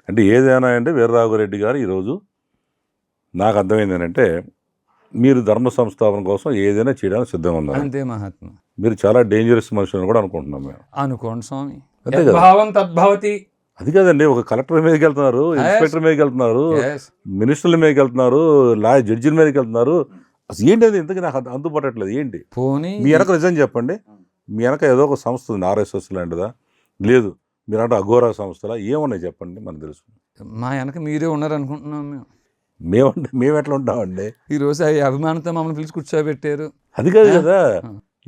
అంటే ఏదైనా అంటే వీర్రాఘవరెడ్డి గారు ఈరోజు నాకు అర్థమైంది ఏంటంటే మీరు ధర్మ సంస్థాపన కోసం ఏదైనా చేయడానికి సిద్ధంగా ఉన్నారు. అంతే మహాత్మ. మీరు చాలా డేంజరస్ మనుషులను కూడా అనుకుంటున్నాం మేము. అనుకోండి స్వామి. అంతే కదా. భావం తద్భవతి. అది కదండి, ఒక కలెక్టర్ మీదకి వెళ్తున్నారు, ఇన్స్పెక్టర్ మీదకి వెళ్తున్నారు, మినిస్టర్ల మీదకి వెళ్తున్నారు, జడ్జిల మీదకి వెళ్తున్నారు. అసలు ఏంటి అది ఇంతకీ నాకు అందుపట్టట్లేదు. ఏంటి పోనీ మీ వెనక నిజం చెప్పండి. మీ వెనక ఏదో ఒక సంస్థ ఉంది, ఆర్ఎస్ఎస్ లాంటిదా, లేదు మీరంటే అఘోరా సంస్థలా, ఏమున్నాయి చెప్పండి, మనకు తెలుసు. మా వెనక మీరే ఉన్నారు అనుకుంటున్నాం మేము. మేము ఎట్లా ఉంటామండి? ఈరోజు అభిమానంతో మమ్మల్ని పిలిచి కూర్చోబెట్టారు. అది కాదు కదా,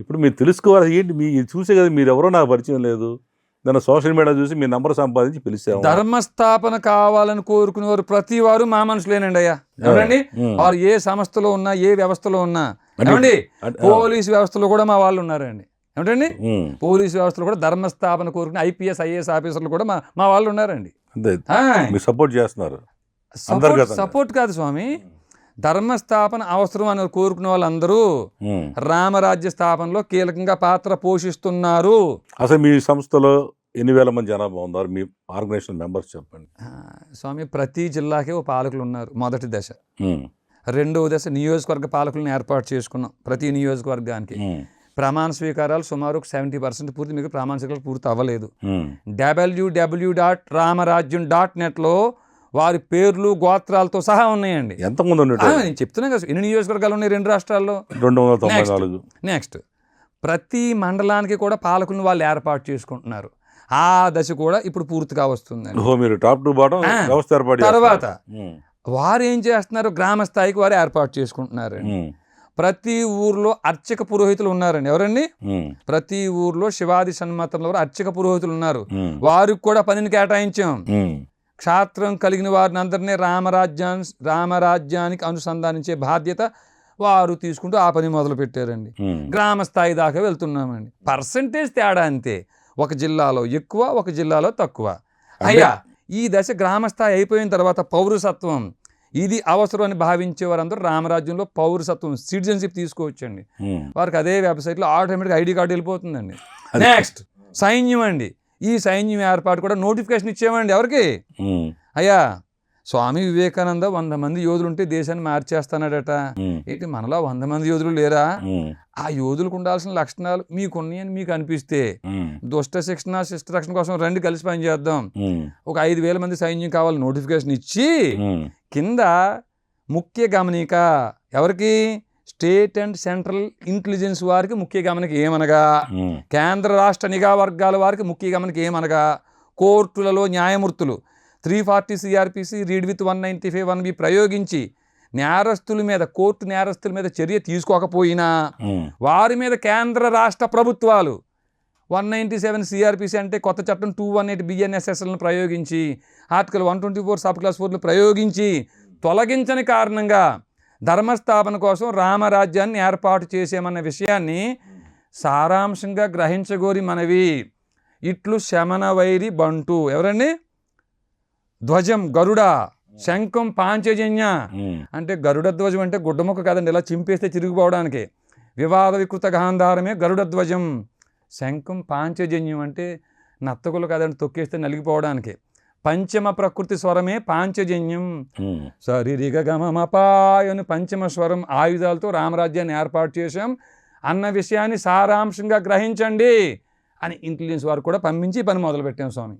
ఇప్పుడు మీరు తెలుసుకోవాలి. ఏంటి మీ చూసే కదా, మీరు ఎవరో నాకు పరిచయం లేదు, నన్ను సోషల్ మీడియా చూసి మీ నంబర్ సంపాదించి పిలిచాము. ధర్మస్థాపన కావాలని కోరుకునేవారు ప్రతి వారు మా మనుషులేనండి అయ్యా. ఏమండి, వారు ఏ సంస్థలో ఉన్నా, ఏ వ్యవస్థలో ఉన్నా, ఏమండి పోలీసు వ్యవస్థలో కూడా మా వాళ్ళు ఉన్నారండి. ఏమిటండి, పోలీసు వ్యవస్థలో కూడా ధర్మస్థాపన కోరుకునే ఐపీఎస్ ఐఏఎస్ ఆఫీసర్లు కూడా మా వాళ్ళు ఉన్నారండి. మీరు సపోర్ట్ చేస్తున్నారు. సపోర్ట్ కాదు స్వామి, ధర్మస్థాపన అవసరం అని కోరుకునే వాళ్ళందరూ రామరాజ్య స్థాపనలో కీలకంగా పాత్ర పోషిస్తున్నారు. అసలు మీ సంస్థలో ఎన్ని వేల మంది జనాభా ఉన్నారు? మీ ఆర్గనైజేషన్ మెంబర్స్ చెప్పండి స్వామి. ప్రతి జిల్లాకి ఓ పాలకులు ఉన్నారు. మొదటి దశ. రెండవ దశ నియోజకవర్గ పాలకులను ఏర్పాటు చేసుకున్నాం. ప్రతి నియోజకవర్గానికి ప్రమాణ స్వీకారాలు సుమారు 70% పూర్తి, మీకు ప్రమాణ స్వీకారాలు పూర్తి అవ్వలేదు. www.ramarajyam.net వారి పేర్లు గోత్రాలతో సహా ఉన్నాయండి. ఎంతమంది నేను చెప్తున్నాను కదా, ఎన్ని నియోజకవర్గాలు ఉన్నాయి 2 రాష్ట్రాల్లో. 294. నెక్స్ట్ ప్రతి మండలానికి కూడా పాలకులను వాళ్ళు ఏర్పాటు చేసుకుంటున్నారు. ఆ దశ కూడా ఇప్పుడు పూర్తిగా వస్తుందండి. మీరు టాప్ టు బాటం వ్యవస్థ ఏర్పాటు తర్వాత వారు ఏం చేస్తున్నారు, గ్రామ స్థాయికి వారు ఏర్పాటు చేసుకుంటున్నారండి. ప్రతి ఊర్లో అర్చక పురోహితులు ఉన్నారండి. ఎవరండి? ప్రతి ఊర్లో శివాది సన్మతంలో అర్చక పురోహితులు ఉన్నారు. వారికి కూడా పనిని కేటాయించాం. క్షాత్రం కలిగిన వారిని అందరినీ రామరాజ్యానికి అనుసంధానించే బాధ్యత వారు తీసుకుంటూ ఆ పని మొదలు పెట్టారండి. గ్రామ స్థాయి దాకా వెళ్తున్నామండి. పర్సంటేజ్ తేడా అంతే, ఒక జిల్లాలో ఎక్కువ, ఒక జిల్లాలో తక్కువ. అయ్యా ఈ దశ గ్రామ స్థాయి అయిపోయిన తర్వాత పౌరసత్వం ఇది అవసరం అని భావించే వారందరూ రామరాజ్యంలో పౌరసత్వం సిటిజన్షిప్ తీసుకోవచ్చండి. వారికి అదే వెబ్సైట్లో ఆటోమేటిక్గా ఐడి కార్డు వెళ్ళిపోతుందండి. నెక్స్ట్ సైన్యం అండి. ఈ సైన్యం ఏర్పాటు కూడా నోటిఫికేషన్ ఇచ్చామండి. ఎవరికి? అయ్యా స్వామి వివేకానంద 100 మంది యోధులు ఉంటే దేశాన్ని మార్చేస్తానడట. ఏంటి మనలో 100 మంది యోధులు లేరా? ఆ యోధులకు ఉండాల్సిన లక్షణాలు మీకున్నాయని మీకు అనిపిస్తే దుష్ట శిక్షణ శిష్ట రక్షణ కోసం రండి కలిసి పని చేద్దాం. ఒక 5,000 మంది సైన్యం కావాలి నోటిఫికేషన్ ఇచ్చి కింద ముఖ్య గమనిక ఎవరికి? స్టేట్ అండ్ సెంట్రల్ ఇంటెలిజెన్స్ వారికి ముఖ్య గమనిక ఏమనగా, కేంద్ర రాష్ట్ర నిఘా వర్గాల వారికి ముఖ్య గమనిక ఏమనగా, కోర్టులలో న్యాయమూర్తులు 340 CRPC రీడ్ విత్ 195 1B ప్రయోగించి నేరస్తుల మీద, కోర్టు నేరస్తుల మీద చర్య తీసుకోకపోయినా వారి మీద కేంద్ర రాష్ట్ర ప్రభుత్వాలు 197 CRPC అంటే కొత్త చట్టం 218 BNSSలను ప్రయోగించి ఆర్టికల్ 124 సబ్ క్లాస్ 4ను ప్రయోగించి తొలగించని కారణంగా ధర్మస్థాపన కోసం రామరాజ్యాన్ని ఏర్పాటు చేసేమన్న విషయాన్ని సారాంశంగా గ్రహించగోరి మనవి. ఇట్లు శమన వైరి బంటు. ఎవరండి? ధ్వజం గరుడ, శంఖం పాంచజన్య. అంటే గరుడ ధ్వజం అంటే గుడ్డముక్క కదండి, ఇలా చింపేస్తే తిరిగిపోవడానికి. వివాద వికృత గాంధారమే గరుడ ధ్వజం. శంఖం పాంచజన్యం అంటే నత్తకులు కదండి, తొక్కేస్తే నలిగిపోవడానికి. పంచమ ప్రకృతి స్వరమే పాంచజన్యం. సరిరిగ గమమపాయను పంచమ స్వరం ఆయుధాలతో రామరాజ్యాన్ని ఏర్పాటు చేశాం అన్న విషయాన్ని సారాంశంగా గ్రహించండి అని ఇంటెలిజెన్స్ వారు కూడా పంపించి పని మొదలుపెట్టాం స్వామి.